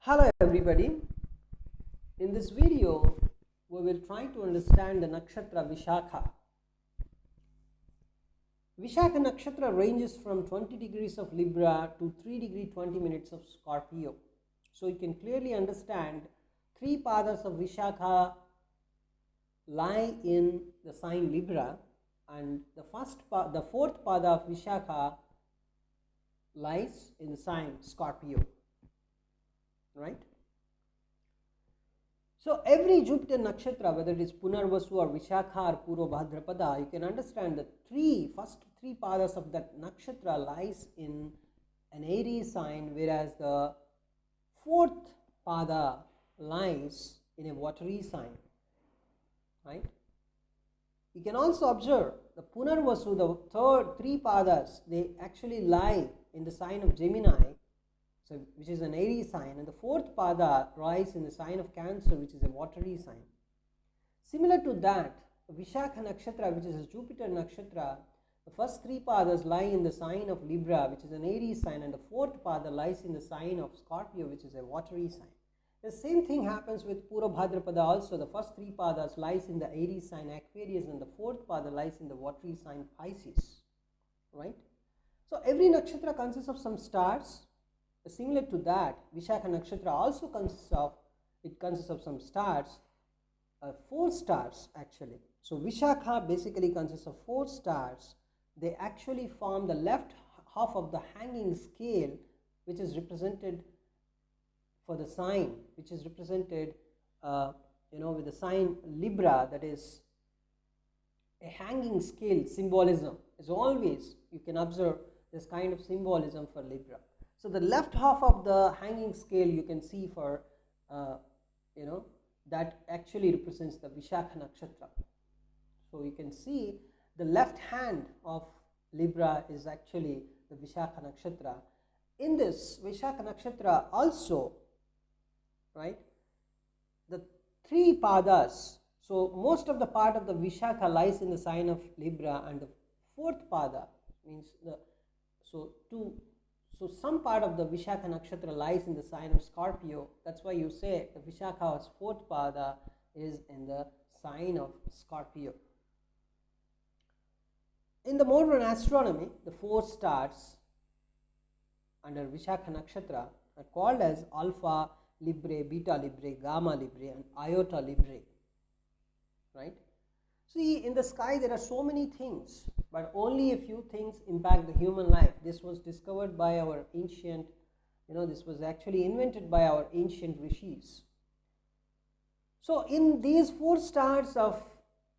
Hello everybody. In this video, we will try to understand the Nakshatra Vishakha. Vishakha Nakshatra ranges from 20 degrees of Libra to 3 degree 20 minutes of Scorpio. So you can clearly understand three padas of Vishakha lie in the sign Libra, and the fourth pada of Vishakha lies in the sign Scorpio. Right? So every Jupiter nakshatra, whether it is Punarvasu or Vishakha or Purva Bhadrapada, you can understand the first three padas of that nakshatra lies in an Aries sign, whereas the fourth pada lies in a watery sign. Right? You can also observe the Punarvasu, the three padas, they actually lie in the sign of Gemini, which is an Aries sign, and the fourth pada lies in the sign of Cancer, which is a watery sign. Similar to that, Vishakha nakshatra, which is a Jupiter nakshatra, the first three padas lie in the sign of Libra, which is an Aries sign, and the fourth pada lies in the sign of Scorpio, which is a watery sign. The same thing happens with Purva Bhadrapada also. The first three padas lies in the Aries sign Aquarius, and the fourth pada lies in the watery sign Pisces. Right? So every nakshatra consists of some stars. Similar to that, Vishakha nakshatra also consists of some stars, 4 stars actually. So Vishakha basically consists of 4 stars. They actually form the left half of the hanging scale, which is represented for the sign, which is represented with the sign Libra, that is a hanging scale symbolism. As always, you can observe this kind of symbolism for Libra. So the left half of the hanging scale you can see for, that actually represents the Vishakha nakshatra. So you can see the left hand of Libra is actually the Vishakha nakshatra. In this Vishakha nakshatra also, right, the 3 padas, so most of the part of the Vishakha lies in the sign of Libra, and the 4th pada means So some part of the Vishakha nakshatra lies in the sign of Scorpio. That's why you say the Vishakha's 4th pada is in the sign of Scorpio. In the modern astronomy, the 4 stars under Vishakha nakshatra are called as Alpha Librae, Beta Librae, Gamma Librae, and Iota Librae. Right? See, in the sky there are so many things, but only a few things impact the human life. This was discovered by our ancient, this was actually invented by our ancient rishis. So in these 4 stars of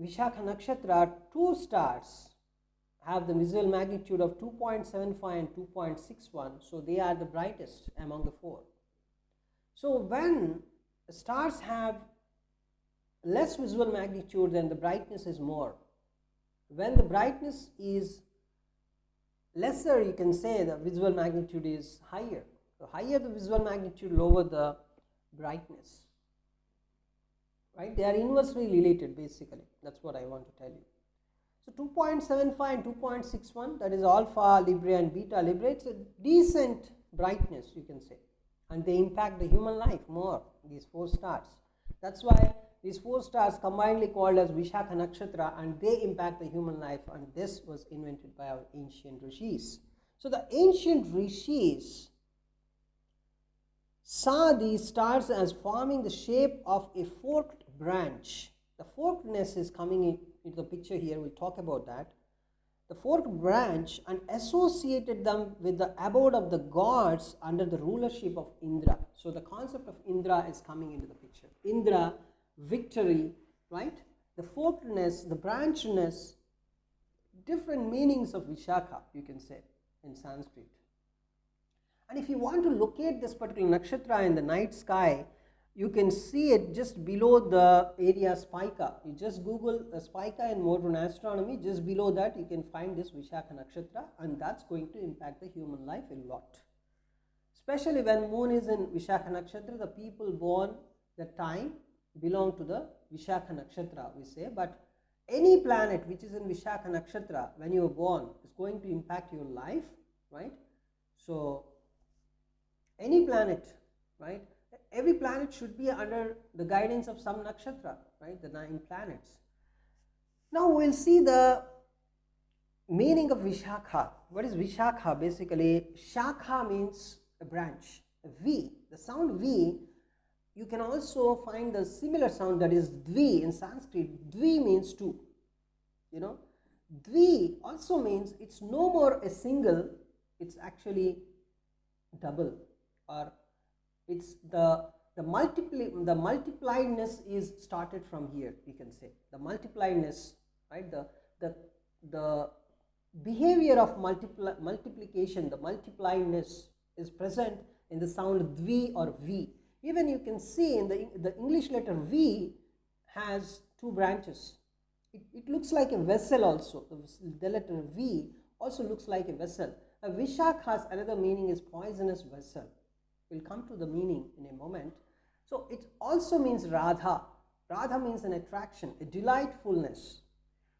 Vishakha nakshatra, 2 stars have the visual magnitude of 2.75 and 2.61, so they are the brightest among the 4. So when stars have less visual magnitude, then the brightness is more. When the brightness is lesser, you can say the visual magnitude is higher. The higher the visual magnitude, lower the brightness. Right? They are inversely related basically. That's what I want to tell you. So 2.75 and 2.61, that is Alpha Librae and Beta Librae. It's a decent brightness, you can say. And they impact the human life more, these 4 stars. That's why these 4 stars combinedly called as Vishakha nakshatra, and they impact the human life, and this was invented by our ancient rishis. So the ancient rishis saw these stars as forming the shape of a forked branch. The forkedness is coming into the picture here, we'll talk about that. The forked branch, and associated them with the abode of the gods under the rulership of Indra. So the concept of Indra is coming into the picture. Indra, victory, right? The forkedness, the branchness, different meanings of Vishakha, you can say, in Sanskrit. And if you want to locate this particular nakshatra in the night sky, you can see it just below the area Spica. You just Google Spica in modern astronomy, just below that you can find this Vishakha nakshatra, and that's going to impact the human life a lot. Especially when moon is in Vishakha nakshatra, the people born that time belong to the Vishakha nakshatra, we say, but any planet which is in Vishakha nakshatra when you are born is going to impact your life, right? So any planet, right? every planet should be under the guidance of some nakshatra, right? The 9 planets. Now we'll see the meaning of Vishakha. What is Vishakha? Basically, Shakha means a branch. A V, the sound V, you can also find the similar sound, that is Dvi in Sanskrit. Dvi means two. You know, Dvi also means it's no more a single, it's actually double, or it's the multipliedness is started from here, we can say. The multipliedness, right? The behavior of multiplication, the multipliedness is present in the sound Dvi or V. Even you can see in the English letter V has 2 branches. It looks like a vessel also. The letter V also looks like a vessel. A Vishakha's another meaning is poisonous vessel. We'll come to the meaning in a moment. So it also means Radha. Radha means an attraction, a delightfulness.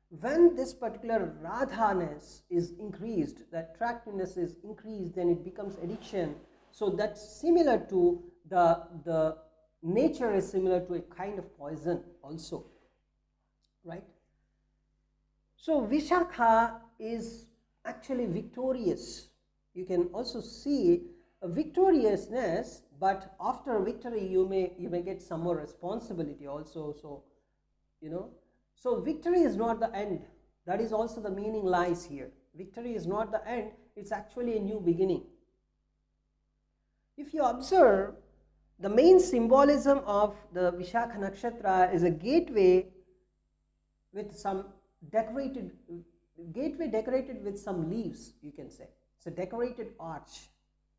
When this particular Radhaness is increased, the attractiveness is increased, then it becomes addiction. So that's similar to the nature is similar to a kind of poison also, right? So Vishakha is actually victorious. You can also see a victoriousness, but after victory you may get some more responsibility also. So, you know, so victory is not the end. That is also the meaning lies here. Victory is not the end, it's actually a new beginning. If you observe, the main symbolism of the Vishakha Nakshatra is a gateway with some decorated with some leaves, you can say. It's a decorated arch,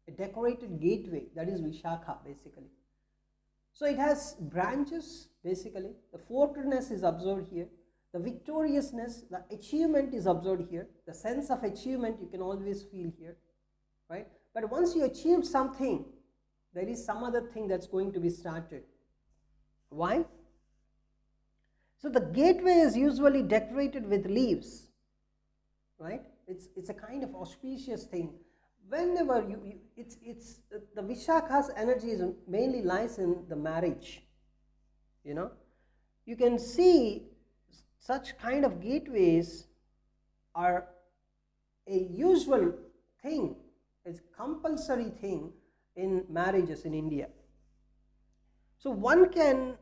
a decorated gateway, that is Vishakha basically. So it has branches basically. The fortness is observed here. The victoriousness, the achievement is observed here. The sense of achievement you can always feel here, right? But once you achieve something, there is some other thing that's going to be started. Why? So the gateway is usually decorated with leaves, right? It's a kind of auspicious thing. Whenever the Vishakha's energy is mainly lies in the marriage. You know, you can see such kind of gateways are a usual thing, it's compulsory thing in marriages in India. So one can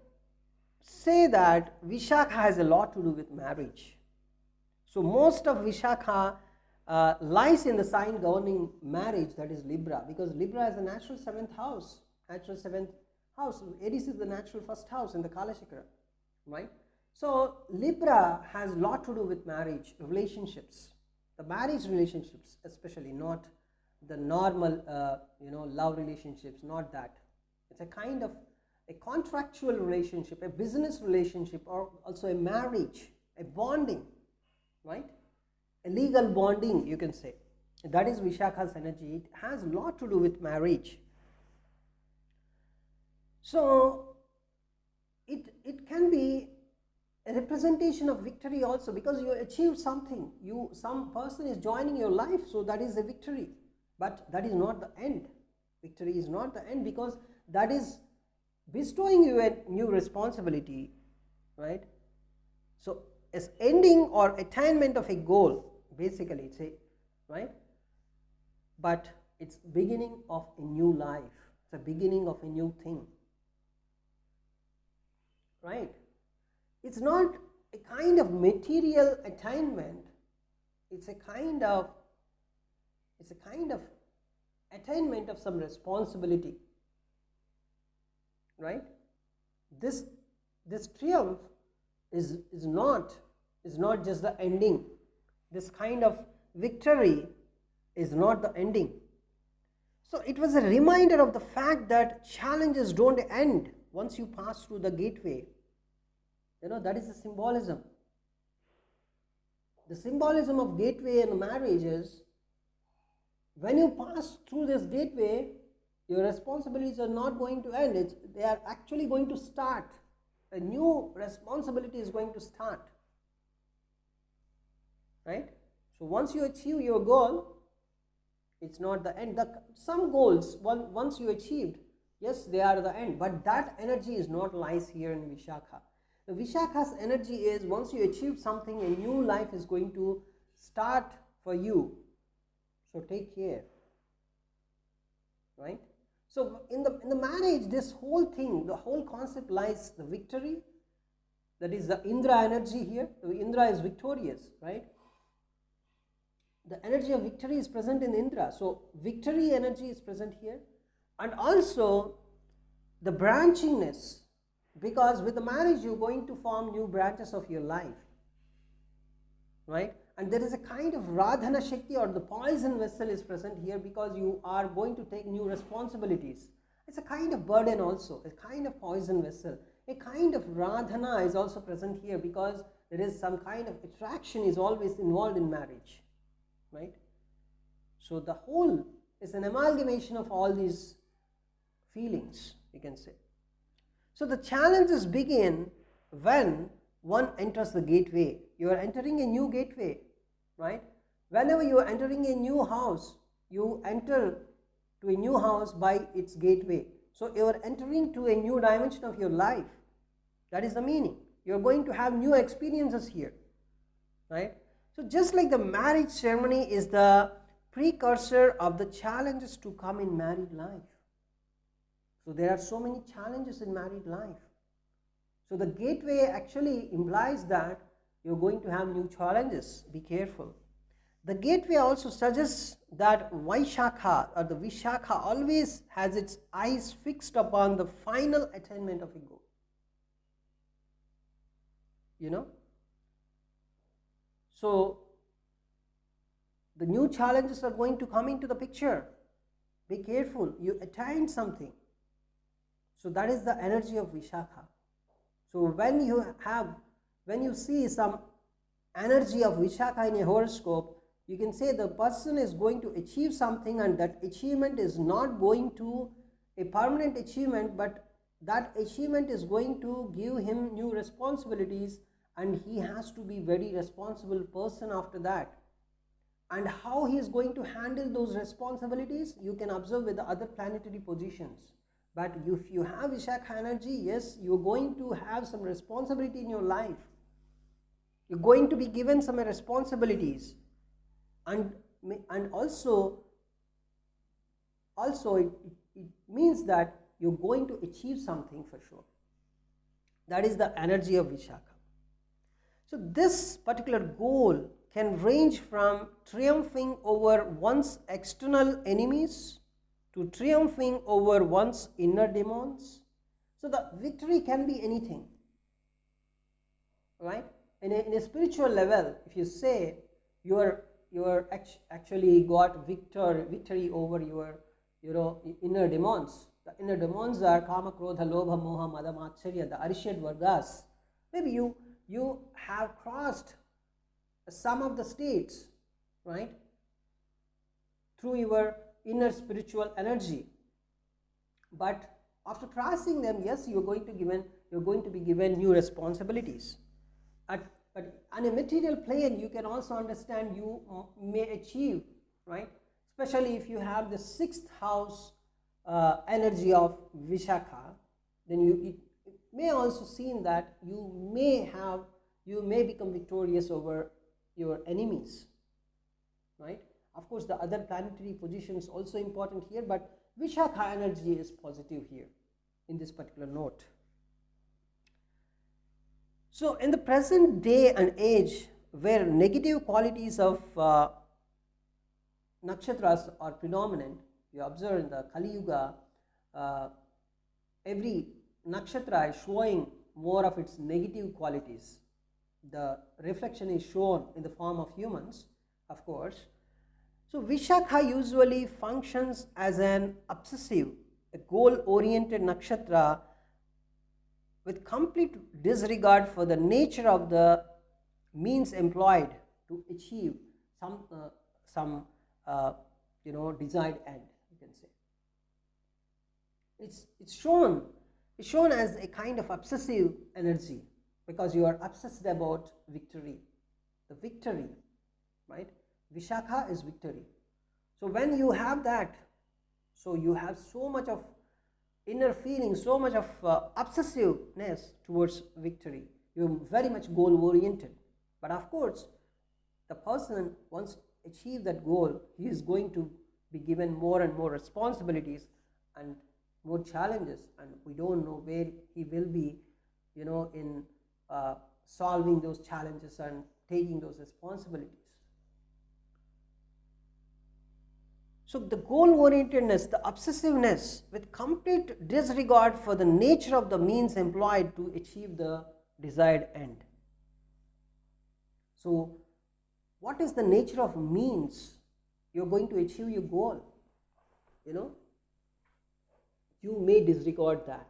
say that Vishakha has a lot to do with marriage. So most of Vishakha lies in the sign governing marriage, that is Libra, because Libra is the natural 7th house. Aries is the natural 1st house in the Kalachakra, right? So Libra has a lot to do with marriage, relationships, the marriage relationships especially, not the normal love relationships, not that. It's a kind of a contractual relationship, a business relationship, or also a marriage, a bonding, right? A legal bonding, you can say. That is Vishakha's energy. It has a lot to do with marriage. So it can be a representation of victory also, because you achieved something. Some person is joining your life, so that is a victory. But that is not the end. Victory is not the end, because that is bestowing you a new responsibility, right? So as ending or attainment of a goal, basically it's a, right? But it's beginning of a new life. It's a beginning of a new thing, right? It's not a kind of material attainment. It's a kind of attainment of some responsibility, right? This triumph is not just the ending. This kind of victory is not the ending. So it was a reminder of the fact that challenges don't end once you pass through the gateway. You know, that is the symbolism. The symbolism of gateway and marriage is, when you pass through this gateway, your responsibilities are not going to end. They are actually going to start. A new responsibility is going to start, right? So once you achieve your goal, it's not the end. Some goals, once you achieved, Yes, they are the end, but that energy is not lies here in Vishakha. The Vishakha's energy is once you achieve something, a new life is going to start for you. So take care, right? So in the marriage, this whole thing, the whole concept lies the victory. That is the Indra energy here. The Indra is victorious, right? The energy of victory is present in Indra. So victory energy is present here. And also the branchingness, because with the marriage you're going to form new branches of your life, right? And there is a kind of Radhana Shakti, or the poison vessel is present here, because you are going to take new responsibilities. It's a kind of burden also, a kind of poison vessel. A kind of Radhana is also present here, because there is some kind of attraction is always involved in marriage, right? So the whole is an amalgamation of all these feelings, you can say. So the challenges begin when one enters the gateway. You are entering a new gateway, right? Whenever you are entering a new house, you enter to a new house by its gateway. So you are entering to a new dimension of your life. That is the meaning. You are going to have new experiences here, right? So just like the marriage ceremony is the precursor of the challenges to come in married life. So there are so many challenges in married life. So the gateway actually implies that you're going to have new challenges. Be careful. The gateway also suggests that Vaishakha or the Vishakha always has its eyes fixed upon the final attainment of a goal. You know? So the new challenges are going to come into the picture. Be careful. You attained something. So that is the energy of Vishakha. So when you see some energy of Vishakha in a horoscope, you can say the person is going to achieve something, and that achievement is not going to a permanent achievement, but that achievement is going to give him new responsibilities, and he has to be very responsible person after that. And how he is going to handle those responsibilities, you can observe with the other planetary positions. But if you have Vishakha energy, yes, you're going to have some responsibility in your life. You're going to be given some responsibilities, and also it means that you're going to achieve something for sure. That is the energy of Vishakha. So this particular goal can range from triumphing over one's external enemies to triumphing over one's inner demons. So the victory can be anything, right? In a spiritual level, if you say you actually got victory over your inner demons. The inner demons are Kama, Krodha, Lobha, Moha, Mada, Matcharya, the Arishad Vargas. Maybe you have crossed some of the states, right, through your inner spiritual energy. But after crossing them, yes, you're going to be given new responsibilities. But on a material plane, you can also understand you may achieve, right? Especially if you have the sixth house energy of Vishakha, then it may also seem that you may become victorious over your enemies, right? Of course, the other planetary positions also important here, but Vishakha energy is positive here in this particular note. So in the present day and age, where negative qualities of nakshatras are predominant, you observe in the Kali Yuga, every nakshatra is showing more of its negative qualities. The reflection is shown in the form of humans, of course. So Vishakha usually functions as an obsessive, a goal-oriented nakshatra with complete disregard for the nature of the means employed to achieve some desired end, you can say. It's shown as a kind of obsessive energy, because you are obsessed about victory, the victory, right? Vishakha is victory. So when you have that, so you have so much of inner feeling, so much of obsessiveness towards victory. You're very much goal oriented. But of course, the person, once achieve that goal, he is going to be given more and more responsibilities and more challenges, and we don't know where he will be, in solving those challenges and taking those responsibilities. So the goal-orientedness, the obsessiveness, with complete disregard for the nature of the means employed to achieve the desired end. So what is the nature of means you're going to achieve your goal? You may disregard that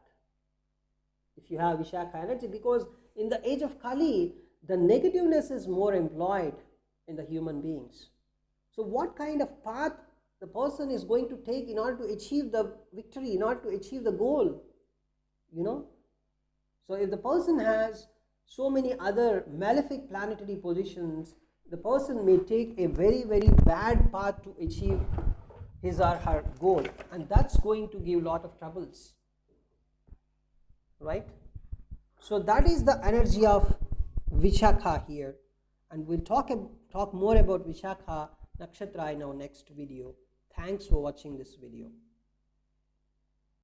if you have Vishakha energy, because in the age of Kali, the negativeness is more employed in the human beings. So what kind of path the person is going to take in order to achieve the victory, in order to achieve the goal? So if the person has so many other malefic planetary positions, the person may take a very, very bad path to achieve his or her goal, and that's going to give a lot of troubles, right? So that is the energy of Vishakha here, and we'll talk more about Vishakha Nakshatra in our next video. Thanks for watching this video.